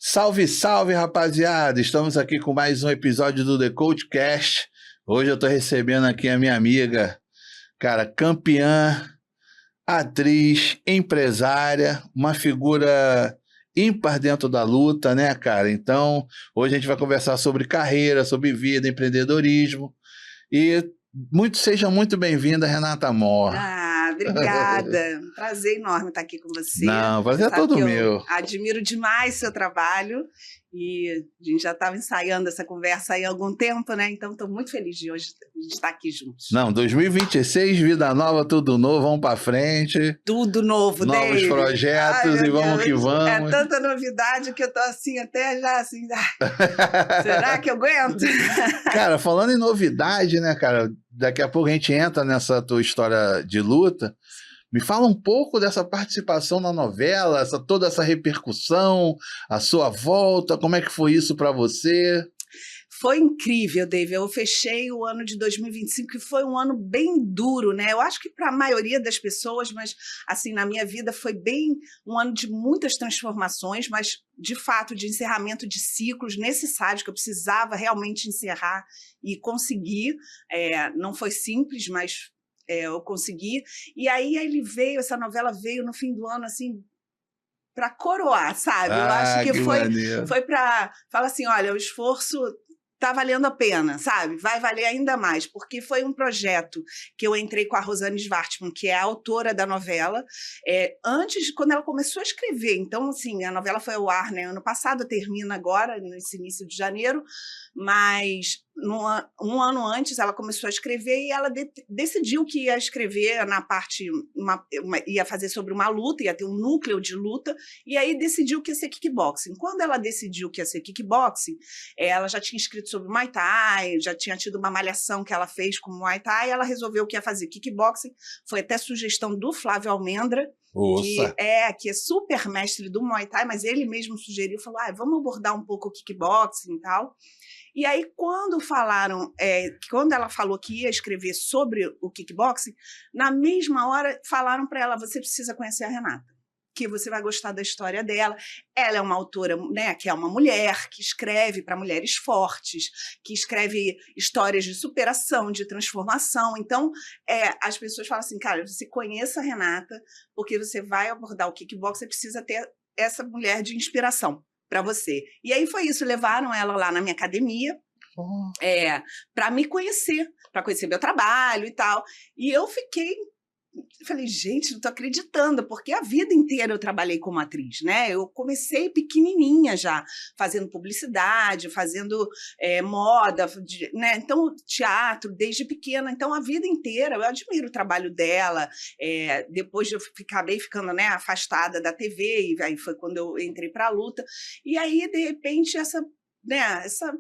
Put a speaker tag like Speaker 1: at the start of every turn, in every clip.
Speaker 1: Salve, salve, rapaziada! Estamos aqui com mais um episódio do The Coachcast. Hoje eu tô recebendo aqui a minha amiga, cara, campeã, atriz, empresária, uma figura ímpar dentro da luta, né, cara? Então, hoje a gente vai conversar sobre carreira, sobre vida, empreendedorismo. E seja muito bem-vinda, Renata Mor.
Speaker 2: Obrigada. Prazer enorme estar aqui com você.
Speaker 1: Não, prazer é todo meu.
Speaker 2: Admiro demais seu trabalho e a gente já estava ensaiando essa conversa aí há algum tempo, né? Então, estou muito feliz de hoje estar aqui juntos.
Speaker 1: Não, 2026, vida nova, tudo novo, vamos para frente.
Speaker 2: Tudo novo,
Speaker 1: novos
Speaker 2: David.
Speaker 1: Projetos. Ai, e vamos Deus, que vamos.
Speaker 2: É tanta novidade que eu estou assim, até já assim... Será que eu aguento?
Speaker 1: Cara, falando em novidade, né, cara? Daqui a pouco a gente entra nessa tua história de luta. Me fala um pouco dessa participação na novela, toda essa repercussão, a sua volta, como é que foi isso para você?
Speaker 2: Foi incrível, David. Eu fechei o ano de 2025, que foi um ano bem duro, né? Eu acho que para a maioria das pessoas, mas assim, na minha vida foi bem um ano de muitas transformações, mas de fato de encerramento de ciclos necessários que eu precisava realmente encerrar e conseguir. Não foi simples, mas eu consegui. E aí essa novela veio no fim do ano, assim, para coroar, sabe? Eu acho que foi para falar assim, olha, o esforço tá valendo a pena, sabe? Vai valer ainda mais, porque foi um projeto que eu entrei com a Rosane Schwartzman, que é a autora da novela, quando ela começou a escrever. Então, assim, a novela foi ao ar, né, ano passado, termina agora, nesse início de janeiro, mas um ano antes ela começou a escrever e ela decidiu que ia escrever na parte, ia fazer sobre uma luta, ia ter um núcleo de luta, e aí decidiu que ia ser kickboxing. Quando ela decidiu que ia ser kickboxing, ela já tinha escrito sobre Muay Thai, já tinha tido uma malhação que ela fez com Muay Thai, ela resolveu que ia fazer kickboxing, foi até sugestão do Flávio Almendra, que é super mestre do Muay Thai, mas ele mesmo sugeriu, falou, vamos abordar um pouco o kickboxing e tal. E aí, quando ela falou que ia escrever sobre o kickboxing, na mesma hora falaram para ela, você precisa conhecer a Renata, que você vai gostar da história dela. Ela é uma autora, né, que é uma mulher, que escreve para mulheres fortes, que escreve histórias de superação, de transformação. Então, as pessoas falam assim, cara, você conheça a Renata, porque você vai abordar o kickboxing, você precisa ter essa mulher de inspiração para você. E aí foi isso, levaram ela lá na minha academia, para me conhecer, para conhecer meu trabalho e tal. E eu falei, gente, não estou acreditando, porque a vida inteira eu trabalhei como atriz, né? Eu comecei pequenininha já, fazendo publicidade, fazendo moda, né? Então, teatro, desde pequena. Então, a vida inteira, eu admiro o trabalho dela. Depois eu acabei ficando, né, afastada da TV, e aí foi quando eu entrei para a luta. E aí, de repente, essa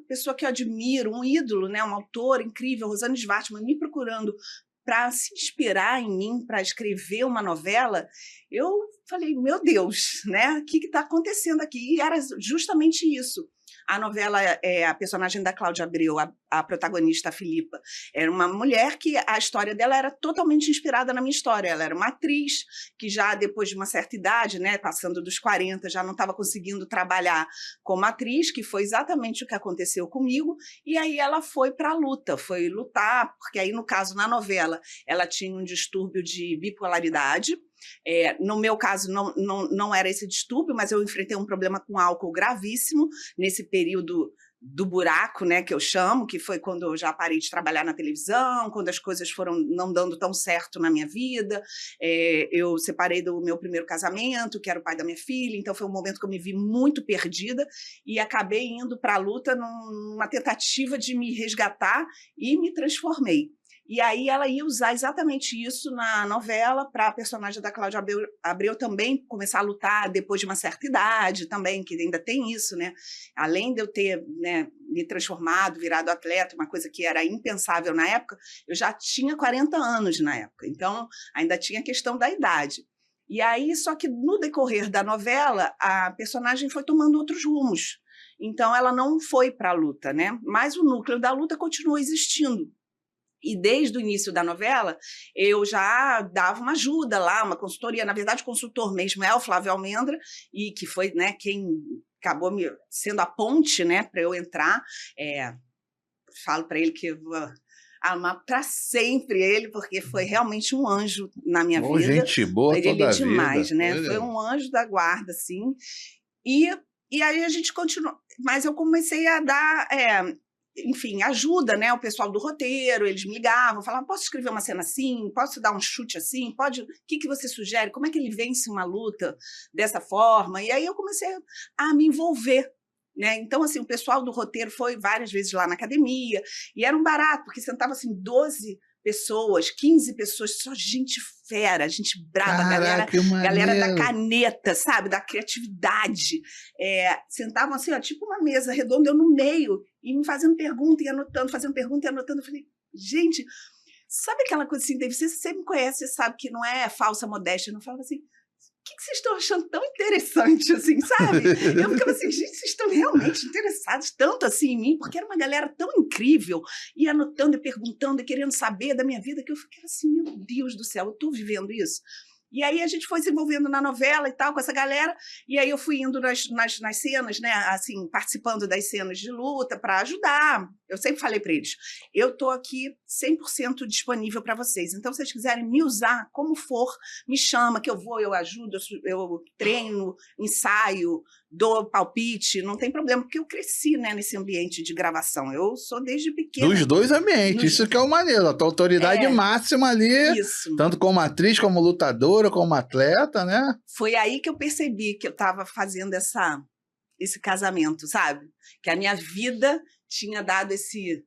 Speaker 2: pessoa que eu admiro, um ídolo, né, uma autora incrível, Rosane Schwartzman, me procurando para se inspirar em mim, para escrever uma novela, eu falei, meu Deus, né? O que está acontecendo aqui? E era justamente isso. A novela, a personagem da Cláudia Abreu, a protagonista, a Filipa, era uma mulher que a história dela era totalmente inspirada na minha história. Ela era uma atriz que já depois de uma certa idade, né, passando dos 40, já não estava conseguindo trabalhar como atriz, que foi exatamente o que aconteceu comigo, e aí ela foi para a luta, foi lutar, porque aí, no caso, na novela, ela tinha um distúrbio de bipolaridade. No meu caso, não era esse distúrbio, mas eu enfrentei um problema com álcool gravíssimo nesse período do buraco, né, que eu chamo, que foi quando eu já parei de trabalhar na televisão, quando as coisas foram não dando tão certo na minha vida. Eu separei do meu primeiro casamento, que era o pai da minha filha, então foi um momento que eu me vi muito perdida e acabei indo para a luta numa tentativa de me resgatar e me transformei. E aí ela ia usar exatamente isso na novela para a personagem da Cláudia Abreu também começar a lutar depois de uma certa idade também, que ainda tem isso, né? Além de eu ter, né, me transformado, virado atleta, uma coisa que era impensável na época, eu já tinha 40 anos na época, então ainda tinha a questão da idade. E aí, só que no decorrer da novela, a personagem foi tomando outros rumos. Então ela não foi para a luta, né? Mas o núcleo da luta continuou existindo. E desde o início da novela, eu já dava uma ajuda lá, uma consultoria. Na verdade, o consultor mesmo é o Flávio Almendra, e que foi, né, quem acabou sendo a ponte, né, para eu entrar. Falo para ele que eu vou amar para sempre ele, porque foi realmente um anjo na minha vida.
Speaker 1: Gente boa
Speaker 2: Ele
Speaker 1: toda a
Speaker 2: demais,
Speaker 1: vida.
Speaker 2: né? Foi um anjo da guarda, assim. E aí a gente continuou. Mas eu comecei a dar, enfim, ajuda, né? O pessoal do roteiro, eles me ligavam, falavam, posso escrever uma cena assim? Posso dar um chute assim? Pode? O que você sugere? Como é que ele vence uma luta dessa forma? E aí eu comecei a me envolver. Né? Então, assim, o pessoal do roteiro foi várias vezes lá na academia, e era um barato, porque sentava assim 12 pessoas, 15 pessoas, só gente fera, gente brava, galera da caneta, sabe? Da criatividade. Sentavam assim, ó, tipo uma mesa redonda, eu no meio, e me fazendo pergunta e anotando, fazendo pergunta e anotando. Eu falei, gente, sabe aquela coisa assim, David, você me conhece, você sabe que não é falsa modéstia, eu não falava assim, o que vocês estão achando tão interessante, assim, sabe? Eu ficava assim, gente, vocês estão realmente interessados tanto assim em mim, porque era uma galera tão incrível, e anotando e perguntando e querendo saber da minha vida, que eu ficava assim, meu Deus do céu, eu estou vivendo isso? E aí a gente foi se envolvendo na novela e tal, com essa galera, e aí eu fui indo nas cenas, né, assim, participando das cenas de luta para ajudar. Eu sempre falei para eles, eu estou aqui 100% disponível para vocês, então se vocês quiserem me usar como for, me chama que eu vou, eu ajudo, eu treino, ensaio, dou palpite, não tem problema, porque eu cresci, né, nesse ambiente de gravação, eu sou desde pequena.
Speaker 1: Dos dois ambientes, isso que é o maneiro, a tua autoridade máxima ali,
Speaker 2: isso.
Speaker 1: Tanto como atriz, como lutadora, como atleta, né?
Speaker 2: Foi aí que eu percebi que eu estava fazendo esse casamento, sabe? Que a minha vida tinha dado esse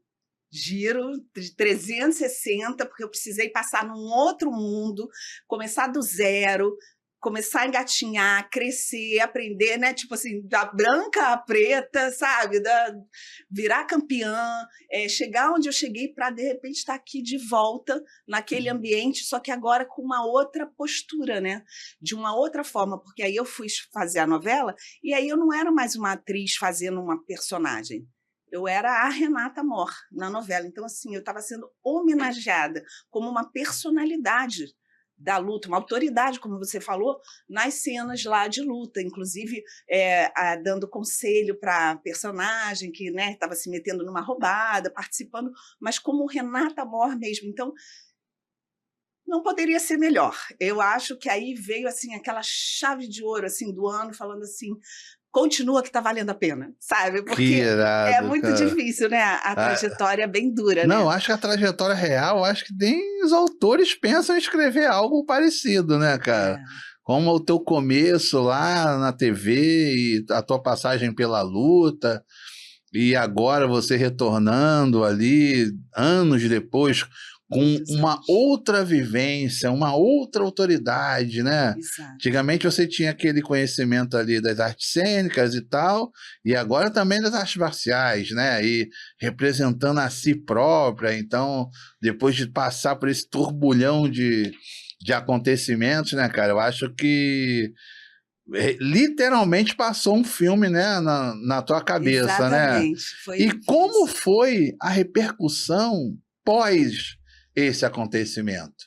Speaker 2: giro de 360, porque eu precisei passar num outro mundo, começar do zero, começar a engatinhar, crescer, aprender, né? Tipo assim, da branca à preta, sabe? Virar campeã, chegar onde eu cheguei para, de repente, estar aqui de volta naquele ambiente, só que agora com uma outra postura, né? De uma outra forma, porque aí eu fui fazer a novela e aí eu não era mais uma atriz fazendo uma personagem. Eu era a Renata Mor na novela. Então, assim, eu estava sendo homenageada como uma personalidade da luta, uma autoridade, como você falou, nas cenas lá de luta, inclusive dando conselho para a personagem que estava se metendo numa roubada, participando, mas como Renata Mor mesmo. Então, não poderia ser melhor. Eu acho que aí veio assim aquela chave de ouro assim do ano, falando assim, continua que está valendo a pena, sabe? Porque
Speaker 1: irado,
Speaker 2: é muito
Speaker 1: cara.
Speaker 2: difícil, né? A trajetória é bem dura,
Speaker 1: não,
Speaker 2: né?
Speaker 1: acho que a trajetória real, acho que nem os autores pensam em escrever algo parecido, né, cara? Como o teu começo lá na TV e a tua passagem pela luta, e agora você retornando ali, anos depois, com uma outra vivência, uma outra autoridade, né?
Speaker 2: Exato.
Speaker 1: Antigamente você tinha aquele conhecimento ali das artes cênicas e tal, e agora também das artes marciais, né? E representando a si própria, então, depois de passar por esse turbulhão de acontecimentos, né, cara? Eu acho que literalmente passou um filme, né, na tua cabeça.
Speaker 2: Exatamente,
Speaker 1: né?
Speaker 2: Foi
Speaker 1: e
Speaker 2: difícil.
Speaker 1: Como foi a repercussão pós esse acontecimento?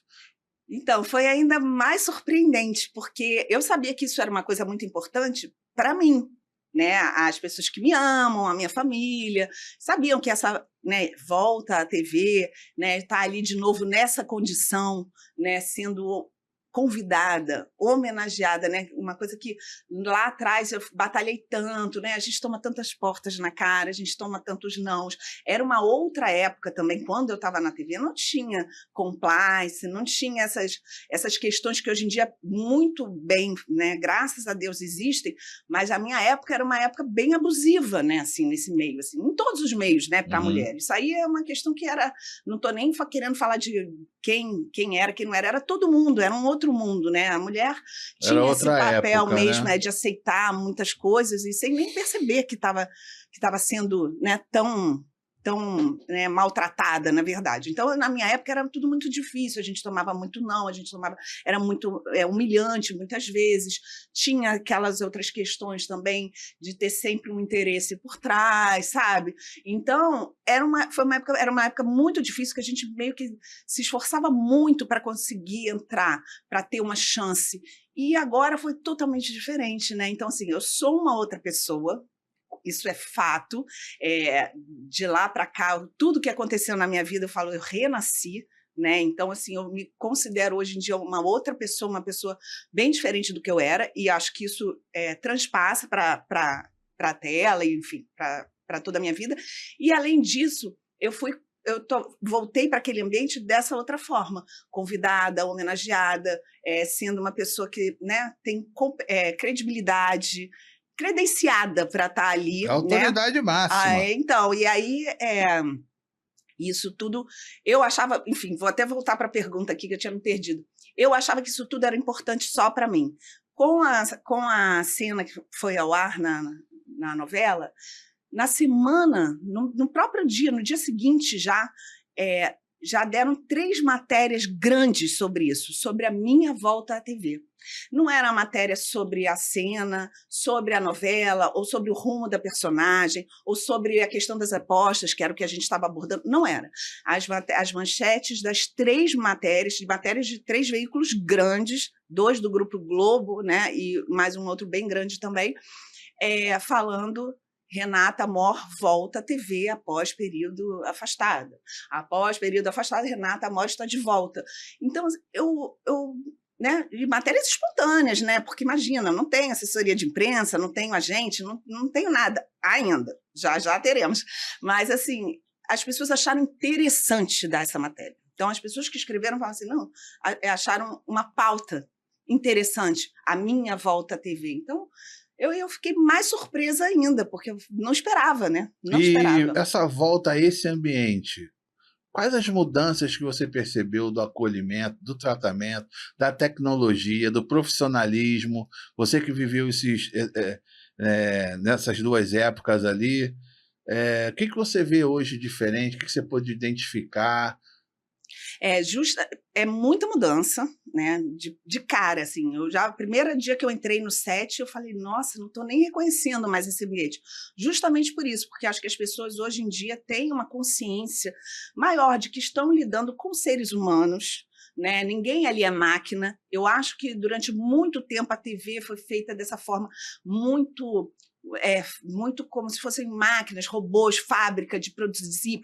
Speaker 2: Então, foi ainda mais surpreendente, porque eu sabia que isso era uma coisa muito importante para mim, né? As pessoas que me amam, a minha família, sabiam que essa, né, volta à TV, né, tá ali de novo nessa condição, né, sendo convidada, homenageada, né? Uma coisa que lá atrás eu batalhei tanto, né? A gente toma tantas portas na cara, a gente toma tantos nãos. Era uma outra época também, quando eu estava na TV, não tinha compliance, não tinha essas questões que hoje em dia muito bem, né? Graças a Deus existem, mas a minha época era uma época bem abusiva, né? Assim, nesse meio, assim, em todos os meios, né? Para a mulher. Isso aí é uma questão que era, não estou nem querendo falar de quem era, quem não era, era todo mundo, era um outro mundo, né? A mulher tinha esse papel época, mesmo, né? De aceitar muitas coisas e sem nem perceber que estava sendo, né, tão tão, né, maltratada, na verdade. Então, na minha época, era tudo muito difícil, a gente tomava muito não, era muito humilhante muitas vezes, tinha aquelas outras questões também de ter sempre um interesse por trás, sabe? Então, era uma época muito difícil, que a gente meio que se esforçava muito para conseguir entrar, para ter uma chance. E agora foi totalmente diferente, né? Então, assim, eu sou uma outra pessoa, isso é fato. De lá para cá, tudo que aconteceu na minha vida, eu falo, eu renasci, né? Então, assim, eu me considero hoje em dia uma outra pessoa, uma pessoa bem diferente do que eu era, e acho que isso transpassa para a tela, enfim, para toda a minha vida. E, além disso, voltei para aquele ambiente dessa outra forma, convidada, homenageada, sendo uma pessoa que, né, tem credibilidade, credenciada para estar ali,
Speaker 1: A autoridade, né, máxima.
Speaker 2: Então, e aí, isso tudo, eu achava, enfim, vou até voltar para a pergunta aqui que eu tinha me perdido. Eu achava que isso tudo era importante só para mim. Com a cena que foi ao ar na novela, na semana, no próprio dia, no dia seguinte já deram 3 matérias grandes sobre isso, sobre a minha volta à TV. Não era matéria sobre a cena, sobre a novela, ou sobre o rumo da personagem, ou sobre a questão das apostas, que era o que a gente estava abordando. Não era. As manchetes das 3 matérias de 3 veículos grandes, 2 do Grupo Globo, né, e mais um outro bem grande também, falando: Renata Mor volta à TV após período afastada. Após período afastado, Renata Mor está de volta. Então, né, e matérias espontâneas, né? Porque imagina, não tenho assessoria de imprensa, não tenho agente, não tenho nada ainda. Já teremos. Mas, assim, as pessoas acharam interessante dar essa matéria. Então, as pessoas que escreveram falaram assim, não, acharam uma pauta interessante, a minha volta à TV. Então, eu fiquei mais surpresa ainda, porque eu não esperava, né? Não esperava.
Speaker 1: E essa volta a esse ambiente, quais as mudanças que você percebeu do acolhimento, do tratamento, da tecnologia, do profissionalismo? Você que viveu nessas 2 épocas ali, o que você vê hoje diferente? O que você pôde identificar?
Speaker 2: É muita mudança, né? De cara, assim. O primeiro dia que eu entrei no set, eu falei, nossa, não estou nem reconhecendo mais esse ambiente. Justamente por isso, porque acho que as pessoas hoje em dia têm uma consciência maior de que estão lidando com seres humanos, né? Ninguém ali é máquina. Eu acho que durante muito tempo a TV foi feita dessa forma muito como se fossem máquinas, robôs, fábrica de produzir,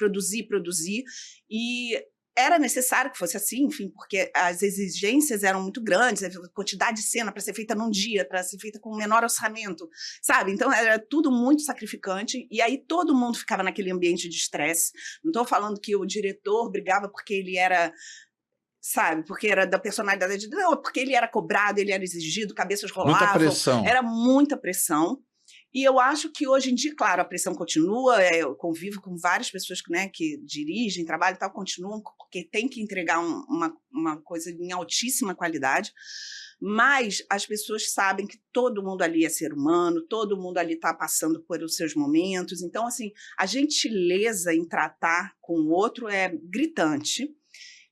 Speaker 2: e era necessário que fosse assim, enfim, porque as exigências eram muito grandes, a quantidade de cena para ser feita num dia, para ser feita com menor orçamento, sabe? Então, era tudo muito sacrificante, e aí todo mundo ficava naquele ambiente de estresse. Não estou falando que o diretor brigava porque ele era, sabe, porque era da personalidade, não, porque ele era cobrado, ele era exigido, cabeças rolavam.
Speaker 1: Muita pressão.
Speaker 2: Era muita pressão. E eu acho que hoje em dia, claro, a pressão continua, eu convivo com várias pessoas, né, que dirigem, trabalham e tal, continuam, porque tem que entregar uma coisa em altíssima qualidade, mas as pessoas sabem que todo mundo ali é ser humano, todo mundo ali está passando por os seus momentos, então, assim, a gentileza em tratar com o outro é gritante.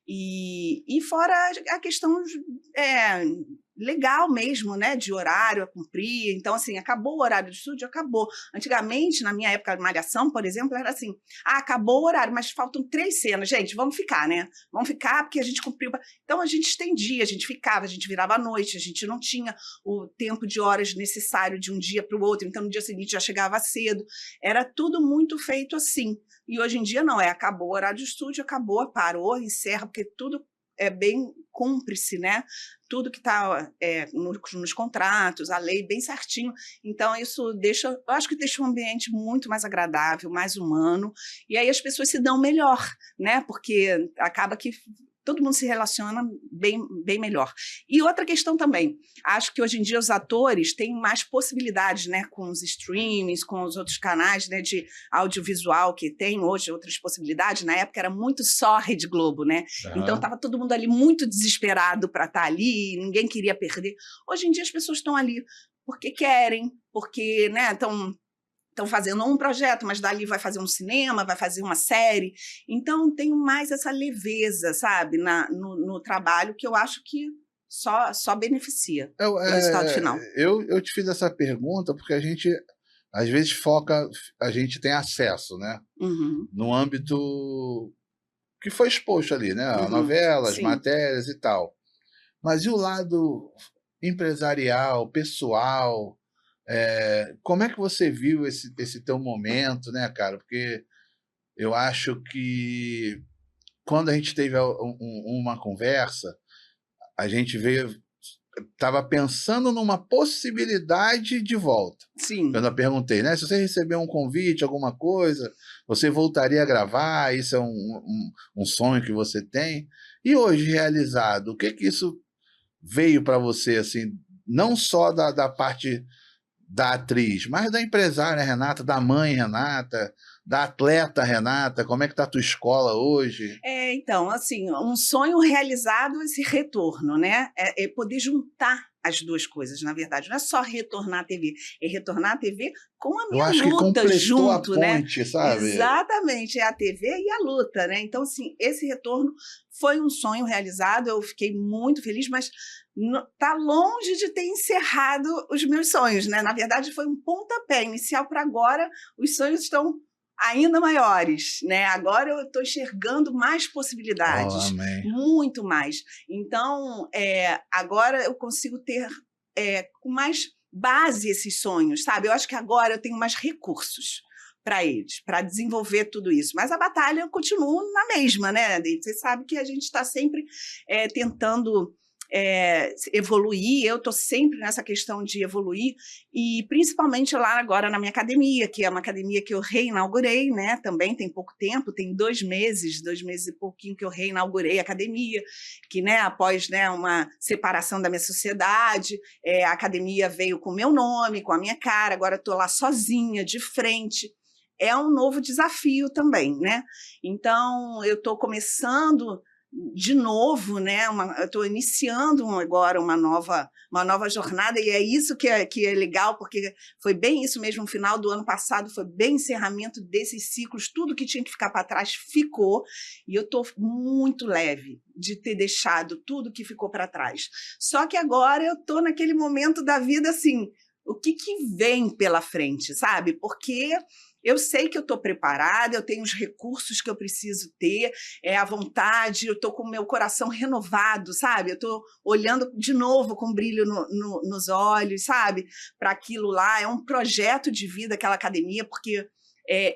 Speaker 2: E fora a questão legal mesmo, né, de horário a cumprir. Então, assim, acabou o horário de estúdio, acabou. Antigamente, na minha época de malhação, por exemplo, era assim, acabou o horário, mas faltam 3 cenas, gente, vamos ficar, né? Vamos ficar porque a gente cumpriu. Então, a gente estendia, a gente ficava, a gente virava à noite, a gente não tinha o tempo de horas necessário de um dia para o outro, então no dia seguinte já chegava cedo. Era tudo muito feito assim. E hoje em dia não, acabou o horário de estúdio, acabou, parou, encerra, porque tudo é bem cúmplice, né? Tudo que está nos contratos, a lei bem certinho. Então, isso eu acho que deixa um ambiente muito mais agradável, mais humano, e aí as pessoas se dão melhor, né? Porque acaba que todo mundo se relaciona bem, bem melhor. E outra questão também, acho que hoje em dia os atores têm mais possibilidades, né, com os streamings, com os outros canais, né, de audiovisual que tem hoje, outras possibilidades. Na época era muito só a Rede Globo, né? Então estava todo mundo ali muito desesperado para estar ali, ninguém queria perder. Hoje em dia as pessoas estão ali porque querem, porque, né, estão estão fazendo um projeto, mas dali vai fazer um cinema, vai fazer uma série. Então, tenho mais essa leveza, sabe, no trabalho, que eu acho que só beneficia
Speaker 1: Eu,
Speaker 2: o resultado
Speaker 1: é,
Speaker 2: final.
Speaker 1: eu te fiz essa pergunta porque a gente, às vezes, foca, a gente tem acesso, né?
Speaker 2: Uhum,
Speaker 1: No âmbito que foi exposto ali, né? A
Speaker 2: uhum,
Speaker 1: novela, as
Speaker 2: sim.
Speaker 1: matérias e tal. Mas e o lado empresarial, pessoal? Como é que você viu esse teu momento, né, cara? Porque eu acho que quando a gente teve uma conversa, a gente estava pensando numa possibilidade de volta.
Speaker 2: Sim.
Speaker 1: Quando eu perguntei, né? Se você receber um convite, alguma coisa, você voltaria a gravar? Isso é um sonho que você tem? E hoje, realizado, o que que isso veio para você, assim, não só da parte da atriz, mas da empresária Renata, da mãe Renata, da atleta Renata? Como é que tá a tua escola hoje?
Speaker 2: Então, assim, um sonho realizado, esse retorno, né? É poder juntar as duas coisas, na verdade. Não é só retornar à TV, é retornar à TV com a
Speaker 1: Eu
Speaker 2: minha
Speaker 1: acho que
Speaker 2: luta
Speaker 1: completou a
Speaker 2: junto, né?
Speaker 1: ponte, sabe?
Speaker 2: Exatamente, é a TV e a luta, né? Então, assim, esse retorno foi um sonho realizado, eu fiquei muito feliz, mas tá longe de ter encerrado os meus sonhos, né? Na verdade, foi um pontapé inicial para agora, os sonhos estão ainda maiores, né? Agora eu estou enxergando mais
Speaker 1: Oh,
Speaker 2: possibilidades,
Speaker 1: amém.
Speaker 2: muito mais. Então, agora eu consigo ter com mais base esses sonhos, sabe? Eu acho que agora eu tenho mais recursos para eles, para desenvolver tudo isso. Mas a batalha continua na mesma, né, David? Você sabe que a gente está sempre tentando evoluir, eu estou sempre nessa questão de evoluir, e principalmente lá agora na minha academia, que é uma academia que eu reinaugurei, né? Também tem pouco tempo, tem 2 meses e pouquinho que eu reinaugurei a academia, que, né, após, né, uma separação da minha sociedade, a academia veio com o meu nome, com a minha cara, agora estou lá sozinha, de frente. É um novo desafio também, né? Então, eu estou começando de novo, né? Eu estou iniciando agora uma nova jornada, e é isso que é legal, porque foi bem isso mesmo. No final do ano passado foi bem encerramento desses ciclos, tudo que tinha que ficar para trás ficou, e eu estou muito leve de ter deixado tudo que ficou para trás. Só que agora eu estou naquele momento da vida assim, o que vem pela frente, sabe? Porque eu sei que eu estou preparada, eu tenho os recursos que eu preciso ter, a vontade, eu estou com o meu coração renovado, sabe? Eu estou olhando de novo com brilho nos olhos, sabe? Para aquilo lá. É um projeto de vida, aquela academia, porque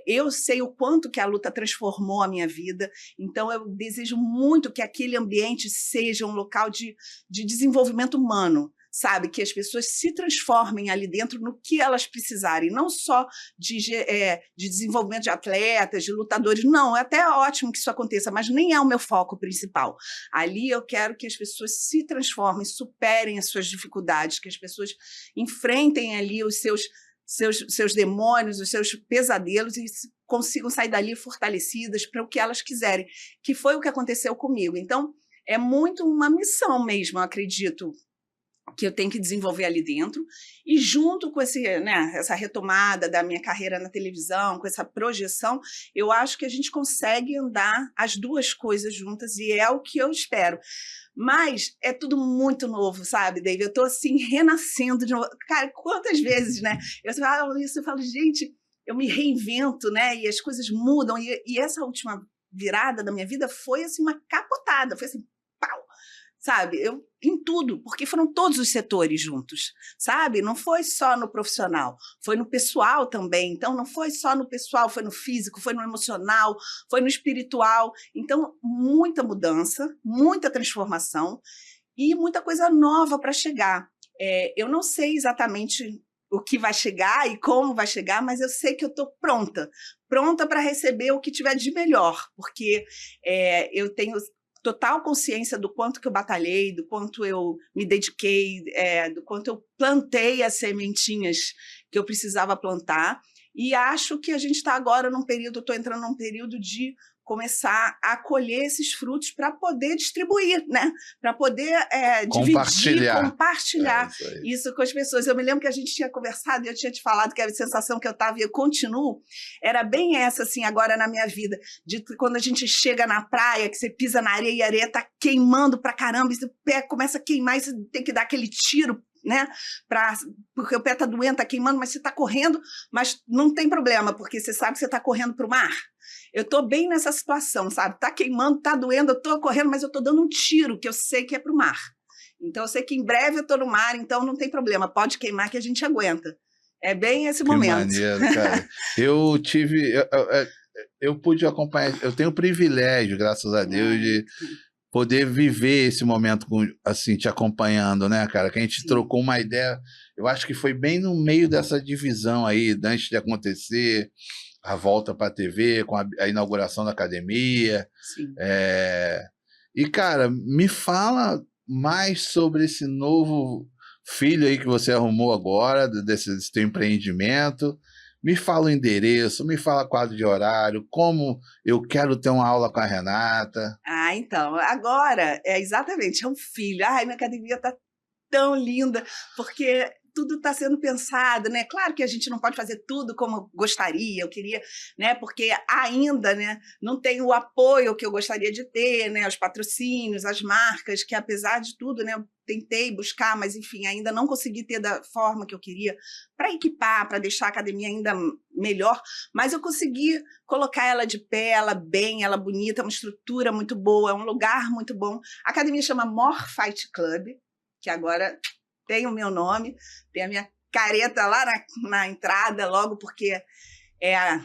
Speaker 2: eu sei o quanto que a luta transformou a minha vida, então eu desejo muito que aquele ambiente seja um local de desenvolvimento humano, sabe? Que as pessoas se transformem ali dentro no que elas precisarem, não só de desenvolvimento de atletas, de lutadores. Não, é até ótimo que isso aconteça, mas nem é o meu foco principal. Ali eu quero que as pessoas se transformem, superem as suas dificuldades, que as pessoas enfrentem ali os seus demônios, os seus pesadelos, e consigam sair dali fortalecidas para o que elas quiserem, que foi o que aconteceu comigo. Então, é muito uma missão mesmo, eu acredito, que eu tenho que desenvolver ali dentro, e junto com essa retomada da minha carreira na televisão, com essa projeção, eu acho que a gente consegue andar as duas coisas juntas, e é o que eu espero. Mas é tudo muito novo, sabe, David? Eu estou assim, renascendo de novo. Cara, quantas vezes, né? Eu falo isso, eu falo, gente, eu me reinvento, né? E as coisas mudam, e essa última virada da minha vida foi assim, uma capotada, foi assim, pau! Sabe, em tudo, porque foram todos os setores juntos, sabe? Não foi só no profissional, foi no pessoal também. Então, não foi só no pessoal, foi no físico, foi no emocional, foi no espiritual. Então, muita mudança, muita transformação e muita coisa nova para chegar. Eu não sei exatamente o que vai chegar e como vai chegar, mas eu sei que eu estou pronta para receber o que tiver de melhor, porque eu tenho total consciência do quanto que eu batalhei, do quanto eu me dediquei, do quanto eu plantei as sementinhas que eu precisava plantar, e acho que a gente está agora num período, estou entrando num período de começar a colher esses frutos para poder distribuir, né? Para poder dividir, compartilhar isso com as pessoas. Eu me lembro que a gente tinha conversado e eu tinha te falado que a sensação que eu estava e eu continuo, era bem essa, assim, agora na minha vida, de quando a gente chega na praia, que você pisa na areia e a areia está queimando pra caramba, e o pé começa a queimar e você tem que dar aquele tiro, né? Porque o pé está doendo, está queimando, mas você está correndo, mas não tem problema, porque você sabe que você está correndo para o mar. Eu estou bem nessa situação, sabe? Está queimando, está doendo, eu estou correndo, mas eu estou dando um tiro, que eu sei que é para o mar. Então, eu sei que em breve eu estou no mar, então não tem problema, pode queimar que a gente aguenta. É bem esse momento.
Speaker 1: Que maneiro, cara. Eu pude acompanhar, eu tenho o privilégio, graças a Deus, de poder viver esse momento assim, te acompanhando, né, cara? Que a gente trocou uma ideia, eu acho que foi bem no meio dessa divisão aí, antes de acontecer a volta para a TV, com a inauguração da academia.
Speaker 2: Sim.
Speaker 1: E, cara, me fala mais sobre esse novo filho aí que você arrumou agora, desse teu empreendimento. Me fala o endereço, me fala quadro de horário, como eu quero ter uma aula com a Renata.
Speaker 2: Então, agora, exatamente, é um filho. Ai, minha academia está tão linda, porque tudo está sendo pensado, né? Claro que a gente não pode fazer tudo como gostaria, eu queria, né? Porque ainda, né, não tem o apoio que eu gostaria de ter, né? Os patrocínios, as marcas, que apesar de tudo, né, eu tentei buscar, mas enfim, ainda não consegui ter da forma que eu queria para equipar, para deixar a academia ainda melhor, mas eu consegui colocar ela de pé, ela bem, ela bonita, uma estrutura muito boa, é um lugar muito bom. A academia chama More Fight Club, que agora tem o meu nome, tem a minha careta lá na entrada, logo porque é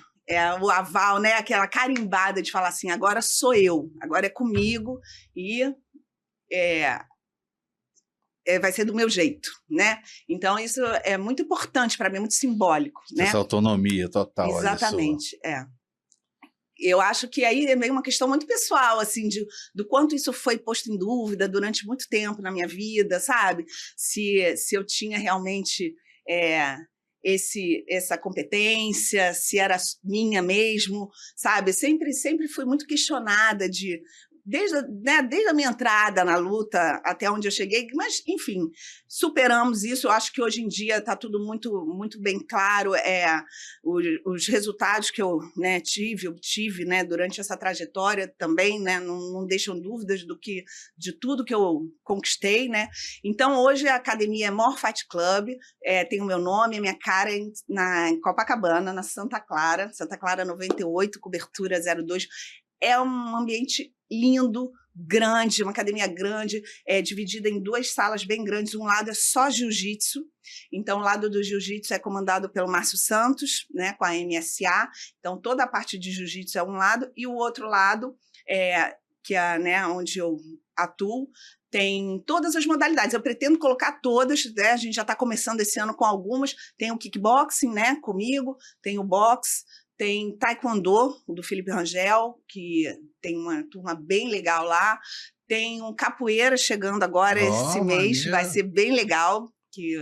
Speaker 2: o aval, né? Aquela carimbada de falar assim, agora sou eu, agora é comigo e vai ser do meu jeito, né? Então, isso é muito importante para mim, muito simbólico, né?
Speaker 1: Essa autonomia total.
Speaker 2: Exatamente, Eu acho que aí é meio uma questão muito pessoal, assim, do quanto isso foi posto em dúvida durante muito tempo na minha vida, sabe? Se eu tinha realmente essa competência, se era minha mesmo, sabe? Sempre fui muito questionada desde a minha entrada na luta até onde eu cheguei, mas, enfim, superamos isso. Eu acho que hoje em dia está tudo muito, muito bem claro. Os resultados que eu obtive, né, durante essa trajetória também, né, não deixam dúvidas de tudo que eu conquistei, né? Então, hoje a academia é More Fight Club, tem o meu nome, a minha cara em Copacabana, na Santa Clara 98, cobertura 02. É um ambiente lindo, grande, uma academia grande, dividida em 2 salas bem grandes. Um lado é só jiu-jitsu, então o lado do jiu-jitsu é comandado pelo Márcio Santos, né, com a MSA, então toda a parte de jiu-jitsu é um lado, e o outro lado, que é, né, onde eu atuo, tem todas as modalidades. Eu pretendo colocar todas, né? A gente já está começando esse ano com algumas. Tem o kickboxing, né, comigo, tem o boxe, tem taekwondo, do Felipe Rangel, que tem uma turma bem legal lá. Tem um capoeira chegando agora esse mês, maneiro. Vai ser bem legal, que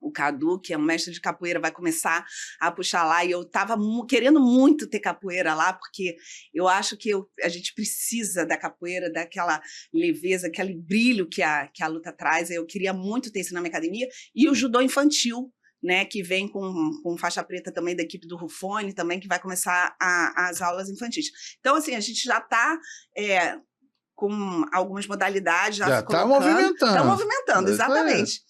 Speaker 2: o Cadu, que é um mestre de capoeira, vai começar a puxar lá. E eu estava querendo muito ter capoeira lá, porque eu acho que a gente precisa da capoeira, daquela leveza, aquele brilho que a luta traz. Eu queria muito ter isso na minha academia. E o judô infantil, né, que vem com faixa preta também da equipe do Rufone, também, que vai começar as aulas infantis. Então, assim, a gente já está com algumas modalidades. Já
Speaker 1: está movimentando.
Speaker 2: Está movimentando, exatamente.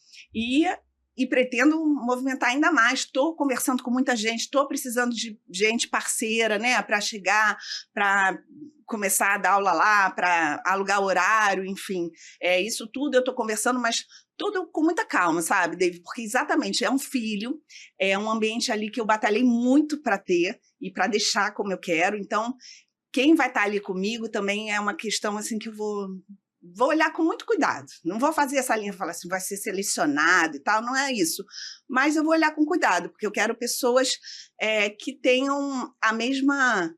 Speaker 2: E pretendo movimentar ainda mais. Estou conversando com muita gente, estou precisando de gente parceira, né, para chegar, para começar a dar aula lá, para alugar horário, enfim. Isso tudo eu estou conversando, mas tudo com muita calma, sabe, David? Porque exatamente é um filho, é um ambiente ali que eu batalhei muito para ter e para deixar como eu quero. Então, quem vai estar ali comigo também é uma questão assim que eu vou olhar com muito cuidado. Não vou fazer essa linha e falar assim, vai ser selecionado e tal, não é isso. Mas eu vou olhar com cuidado, porque eu quero pessoas que tenham a mesma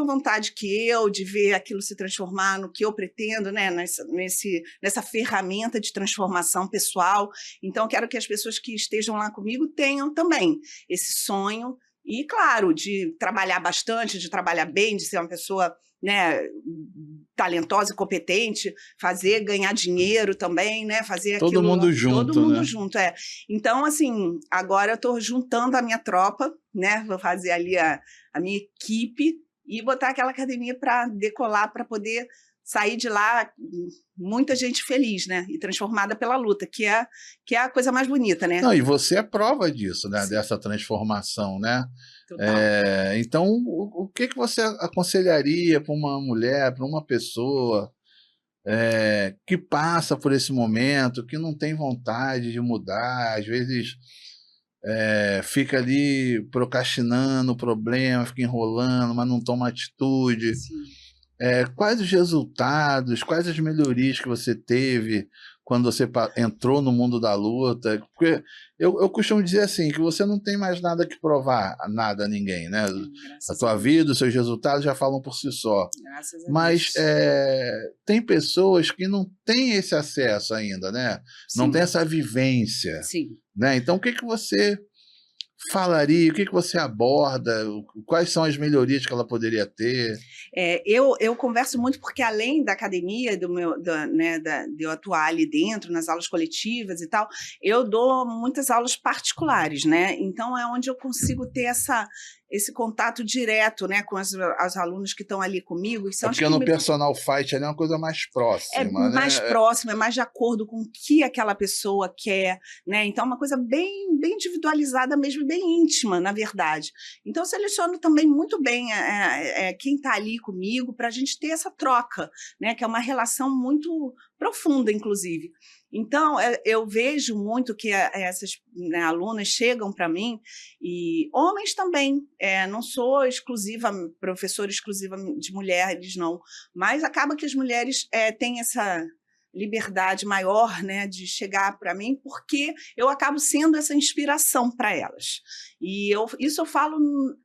Speaker 2: vontade que eu de ver aquilo se transformar no que eu pretendo, né, nessa ferramenta de transformação pessoal. Então, eu quero que as pessoas que estejam lá comigo tenham também esse sonho E, claro, de trabalhar bastante, de trabalhar bem, de ser uma pessoa, né, talentosa e competente, ganhar dinheiro também, né, fazer
Speaker 1: Todo
Speaker 2: aquilo,
Speaker 1: mundo
Speaker 2: todo
Speaker 1: junto,
Speaker 2: mundo
Speaker 1: né?
Speaker 2: junto, é. Então, assim, agora eu estou juntando a minha tropa, né, vou fazer ali a minha equipe e botar aquela academia para decolar, para poder sair de lá muita gente feliz, né, e transformada pela luta, que é a coisa mais bonita, né?
Speaker 1: Não, e você é prova disso, né?
Speaker 2: Sim,
Speaker 1: Dessa transformação, né?
Speaker 2: total.
Speaker 1: Então, o que que você aconselharia para uma mulher, para uma pessoa que passa por esse momento, que não tem vontade de mudar, às vezes fica ali procrastinando o problema, fica enrolando, mas não toma atitude.
Speaker 2: Sim.
Speaker 1: Quais os resultados, quais as melhorias que você teve quando você entrou no mundo da luta? Porque eu costumo dizer assim, que você não tem mais nada que provar, nada a ninguém, né? A
Speaker 2: Graças a
Speaker 1: tua
Speaker 2: Deus.
Speaker 1: vida, os seus resultados já falam por si só.
Speaker 2: Graças a
Speaker 1: Mas
Speaker 2: Deus.
Speaker 1: tem pessoas que não têm esse acesso ainda, né? Não tem
Speaker 2: Sim,
Speaker 1: essa vivência,
Speaker 2: sim.
Speaker 1: né? Então, o que que você falaria? O que que você aborda? Quais são as melhorias que ela poderia ter?
Speaker 2: Eu converso muito porque, além da academia, de eu atuar ali dentro, nas aulas coletivas e tal, eu dou muitas aulas particulares, né? Então, é onde eu consigo ter esse contato direto, né, com as alunos que estão ali comigo, e
Speaker 1: É
Speaker 2: são as
Speaker 1: porque
Speaker 2: que
Speaker 1: no
Speaker 2: me
Speaker 1: personal fight ali é uma coisa mais
Speaker 2: é
Speaker 1: próxima,
Speaker 2: mais
Speaker 1: né?
Speaker 2: próximo, é mais de acordo com o que aquela pessoa quer, né? Então, é uma coisa bem, bem individualizada mesmo, bem íntima, na verdade. Então, eu seleciono também muito bem quem está ali comigo para a gente ter essa troca, né? Que é uma relação muito profunda, inclusive. Então, eu vejo muito que essas, né, alunas chegam para mim, e homens também. Não sou professora exclusiva de mulheres, não, mas acaba que as mulheres têm essa liberdade maior, né, de chegar para mim, porque eu acabo sendo essa inspiração para elas. E isso eu falo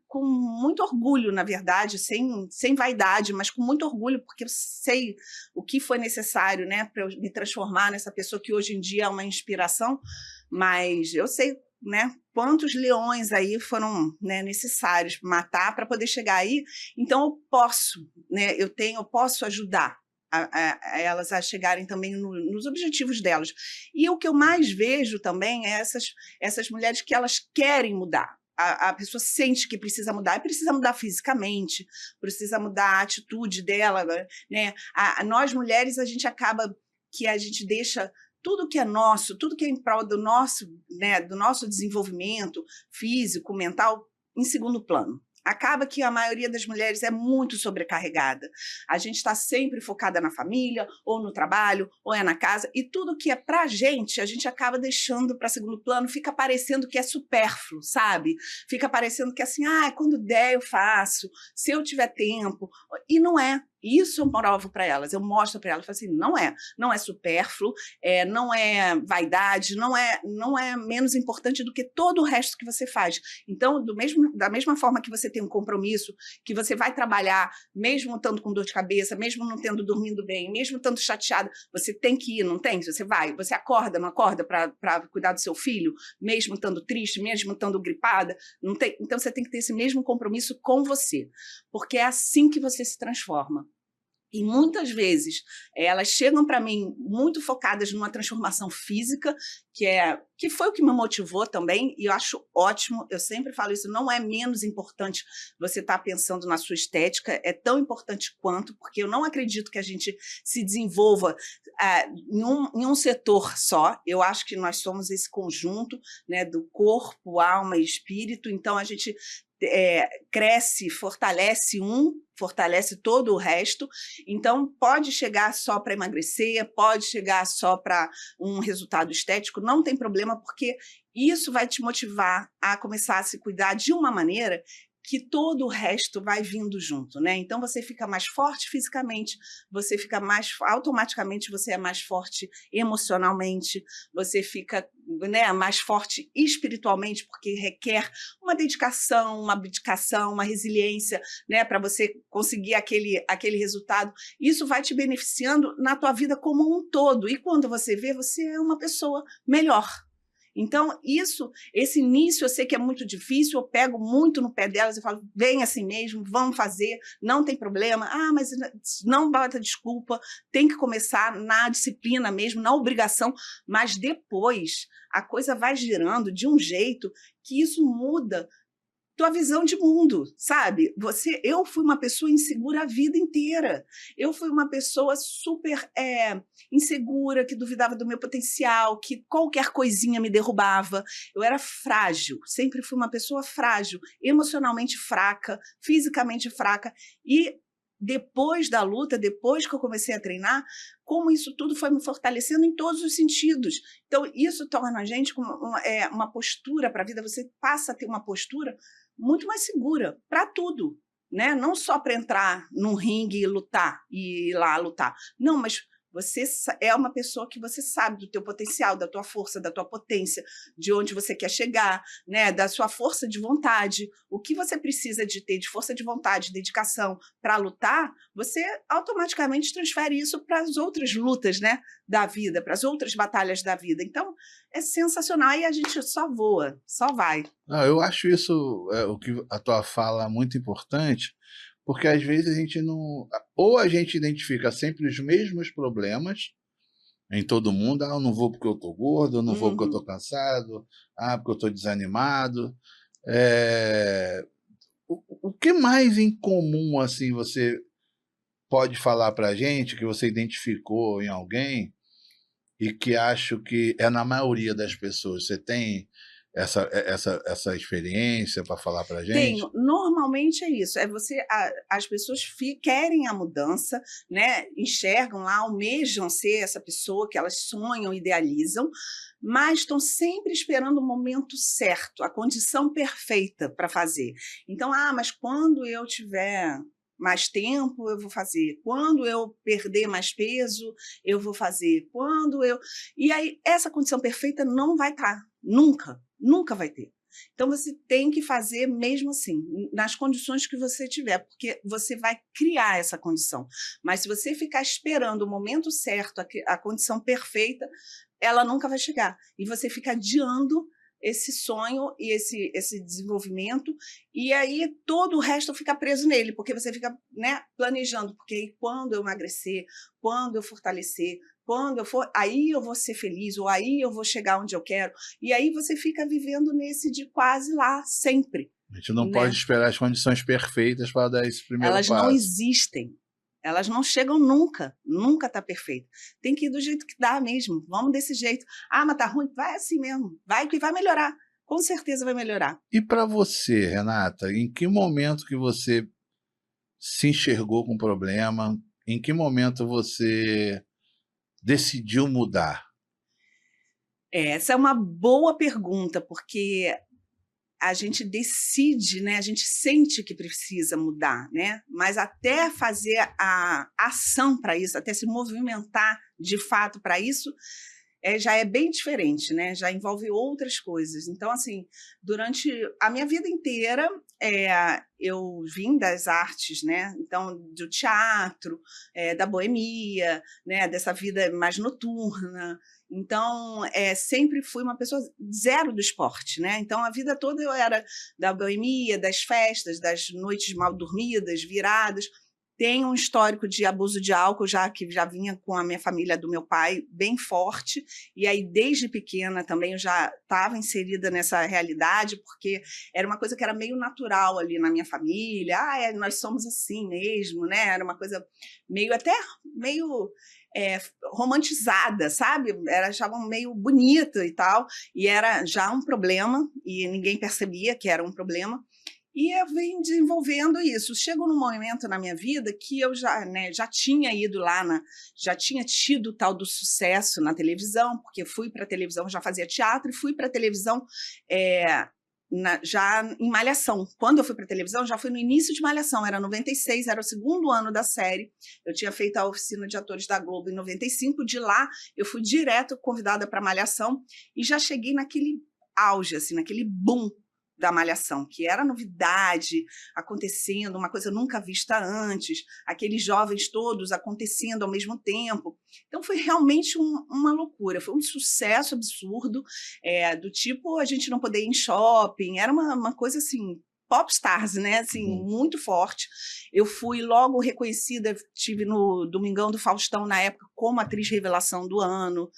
Speaker 2: com muito orgulho, na verdade, sem vaidade, mas com muito orgulho, porque eu sei o que foi necessário, né, para eu me transformar nessa pessoa que hoje em dia é uma inspiração, mas eu sei, né, quantos leões aí foram, né, necessários matar para poder chegar aí. Então eu posso, né, eu posso ajudar a elas a chegarem também nos objetivos delas. E o que eu mais vejo também é essas mulheres que elas querem mudar. A pessoa sente que precisa mudar, e precisa mudar fisicamente, precisa mudar a atitude dela, né? Nós mulheres, a gente deixa tudo que é nosso, tudo que é em prol do nosso, né, do nosso desenvolvimento físico, mental, em segundo plano. Acaba que a maioria das mulheres é muito sobrecarregada. A gente está sempre focada na família, ou no trabalho, ou é na casa, e tudo que é para a gente acaba deixando para segundo plano, fica parecendo que é supérfluo, sabe? Fica parecendo que assim, quando der eu faço, se eu tiver tempo, e não é. Isso eu provo para elas, eu mostro para elas, falo assim, não é supérfluo, não é vaidade, não é menos importante do que todo o resto que você faz. Então, da mesma forma que você tem um compromisso, que você vai trabalhar, mesmo estando com dor de cabeça, mesmo não tendo dormindo bem, mesmo estando chateada, você tem que ir, não tem? Você vai, você acorda, não acorda para cuidar do seu filho, mesmo estando triste, mesmo estando gripada, não tem? Então você tem que ter esse mesmo compromisso com você, porque é assim que você se transforma. E muitas vezes elas chegam para mim muito focadas numa transformação física, que foi o que me motivou também, e eu acho ótimo, eu sempre falo isso, não é menos importante você estar pensando na sua estética, é tão importante quanto, porque eu não acredito que a gente se desenvolva em um setor só, eu acho que nós somos esse conjunto, né, do corpo, alma e espírito, então a gente cresce, fortalece todo o resto. Então, pode chegar só para emagrecer, pode chegar só para um resultado estético, não tem problema, porque isso vai te motivar a começar a se cuidar de uma maneira que todo o resto vai vindo junto, né? Então você fica mais forte fisicamente, automaticamente você é mais forte emocionalmente, você fica, né, mais forte espiritualmente, porque requer uma dedicação, uma abdicação, uma resiliência, né, para você conseguir aquele resultado. Isso vai te beneficiando na tua vida como um todo, e quando você vê, você é uma pessoa melhor. Então, esse início eu sei que é muito difícil, eu pego muito no pé delas e falo, vem assim mesmo, vamos fazer, não tem problema. Mas não bota desculpa, tem que começar na disciplina mesmo, na obrigação, mas depois a coisa vai girando de um jeito que isso muda tua visão de mundo, sabe? Eu fui uma pessoa insegura a vida inteira. Eu fui uma pessoa super insegura, que duvidava do meu potencial, que qualquer coisinha me derrubava. Eu era frágil, sempre fui uma pessoa frágil, emocionalmente fraca, fisicamente fraca. E depois da luta, depois que eu comecei a treinar, como isso tudo foi me fortalecendo em todos os sentidos. Então, isso torna a gente com uma postura para a vida, você passa a ter uma postura muito mais segura para tudo, né? Não só para entrar num ringue e lutar, e ir lá lutar. Não, mas você é uma pessoa que você sabe do teu potencial, da tua força, da tua potência, de onde você quer chegar, né? Da sua força de vontade. O que você precisa de ter de força de vontade, dedicação para lutar, você automaticamente transfere isso para as outras lutas, né? Da vida, para as outras batalhas da vida. Então, é sensacional e a gente só voa, só vai.
Speaker 1: Não, eu acho isso, o que a tua fala é muito importante, porque às vezes a gente não... Ou a gente identifica sempre os mesmos problemas em todo mundo. Eu não vou porque eu estou gordo, eu não vou porque eu estou cansado, porque eu estou desanimado. O que mais em comum assim, você pode falar para a gente, que você identificou em alguém e que acho que é na maioria das pessoas? Você tem essa experiência para falar para a gente?
Speaker 2: Tenho. Normalmente é isso. As pessoas querem a mudança, né? Enxergam lá, almejam ser essa pessoa que elas sonham, idealizam, mas estão sempre esperando o momento certo, a condição perfeita para fazer. Então, mas quando eu tiver mais tempo, eu vou fazer. Quando eu perder mais peso, eu vou fazer. E aí, essa condição perfeita não vai estar. Nunca. Nunca vai ter. Então, você tem que fazer mesmo assim, nas condições que você tiver, porque você vai criar essa condição. Mas se você ficar esperando o momento certo, a condição perfeita, ela nunca vai chegar. E você fica adiando esse sonho e esse desenvolvimento, e aí todo o resto fica preso nele, porque você fica, né, planejando, porque aí quando eu emagrecer, quando eu fortalecer, quando eu for, aí eu vou ser feliz, ou aí eu vou chegar onde eu quero, e aí você fica vivendo nesse de quase lá, sempre.
Speaker 1: A gente não,
Speaker 2: né?
Speaker 1: pode esperar as condições perfeitas para dar esse primeiro
Speaker 2: Elas
Speaker 1: passo.
Speaker 2: não existem. Elas não chegam nunca, nunca está perfeito. Tem que ir do jeito que dá mesmo, vamos desse jeito. Mas tá ruim? Vai assim mesmo, vai que vai melhorar, com certeza vai melhorar.
Speaker 1: E para você, Renata, em que momento que você se enxergou com problema? Em que momento você decidiu mudar?
Speaker 2: Essa é uma boa pergunta, porque a gente decide, né? A gente sente que precisa mudar, né? Mas até fazer a ação para isso, até se movimentar de fato para isso, já é bem diferente, né? Já envolve outras coisas. Então, assim, durante a minha vida inteira, eu vim das artes, né? Então, do teatro, da boemia, né? Dessa vida mais noturna. Então, sempre fui uma pessoa zero do esporte, né? Então, a vida toda eu era da boemia, das festas, das noites mal dormidas, viradas. Tenho um histórico de abuso de álcool, que já vinha com a minha família do meu pai bem forte, e aí desde pequena também eu já estava inserida nessa realidade, porque era uma coisa que era meio natural ali na minha família. Nós somos assim mesmo, né? Era uma coisa meio romantizada, sabe? Achavam meio bonita e tal, e era já um problema, e ninguém percebia que era um problema. E eu vim desenvolvendo isso. Chegou num momento na minha vida que eu já tinha ido lá, já tinha tido o tal do sucesso na televisão, porque fui para a televisão, já fazia teatro, e fui para a televisão já em Malhação. Quando eu fui para a televisão, já fui no início de Malhação, era 96, era o segundo ano da série. Eu tinha feito a oficina de atores da Globo em 95, de lá eu fui direto convidada para Malhação, e já cheguei naquele auge, assim, naquele boom da Malhação, que era novidade acontecendo, uma coisa nunca vista antes, aqueles jovens todos acontecendo ao mesmo tempo. Então foi realmente uma loucura, foi um sucesso absurdo, do tipo a gente não poder ir em shopping, era uma coisa assim, popstars, né? Assim, muito forte. Eu fui logo reconhecida, tive no Domingão do Faustão na época como atriz revelação do ano.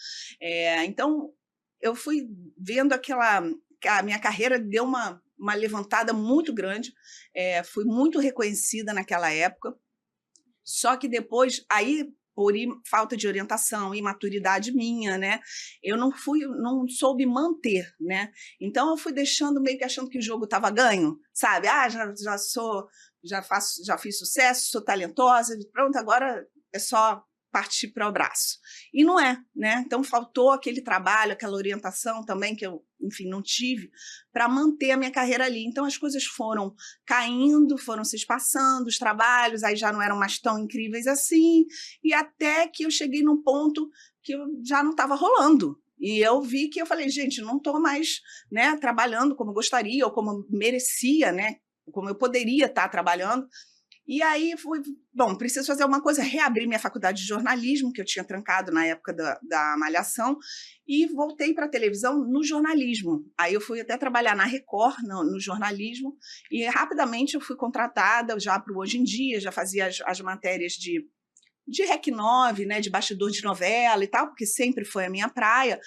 Speaker 2: Então eu fui vendo a minha carreira deu uma levantada muito grande, fui muito reconhecida naquela época, só que depois, aí, por falta de orientação, imaturidade minha, né, eu não soube manter, né, então eu fui deixando, meio que achando que o jogo estava ganho, sabe, já fiz sucesso, sou talentosa, pronto, agora é só partir para o braço. E não é, né? Então faltou aquele trabalho, aquela orientação também que eu, enfim, não tive para manter a minha carreira ali. Então as coisas foram caindo, foram se espaçando, os trabalhos aí já não eram mais tão incríveis assim, e até que eu cheguei num ponto que eu já não estava rolando. E eu vi que eu falei, gente, não estou mais, né, trabalhando como eu gostaria ou como eu merecia, né, como eu poderia estar trabalhando. E aí fui, bom, preciso fazer alguma coisa, reabri minha faculdade de jornalismo, que eu tinha trancado na época da Malhação, e voltei para a televisão no jornalismo. Aí eu fui até trabalhar na Record, no jornalismo, e rapidamente eu fui contratada já para o Hoje em Dia, já fazia as matérias de Rec 9, né, de bastidor de novela e tal, porque sempre foi a minha praia.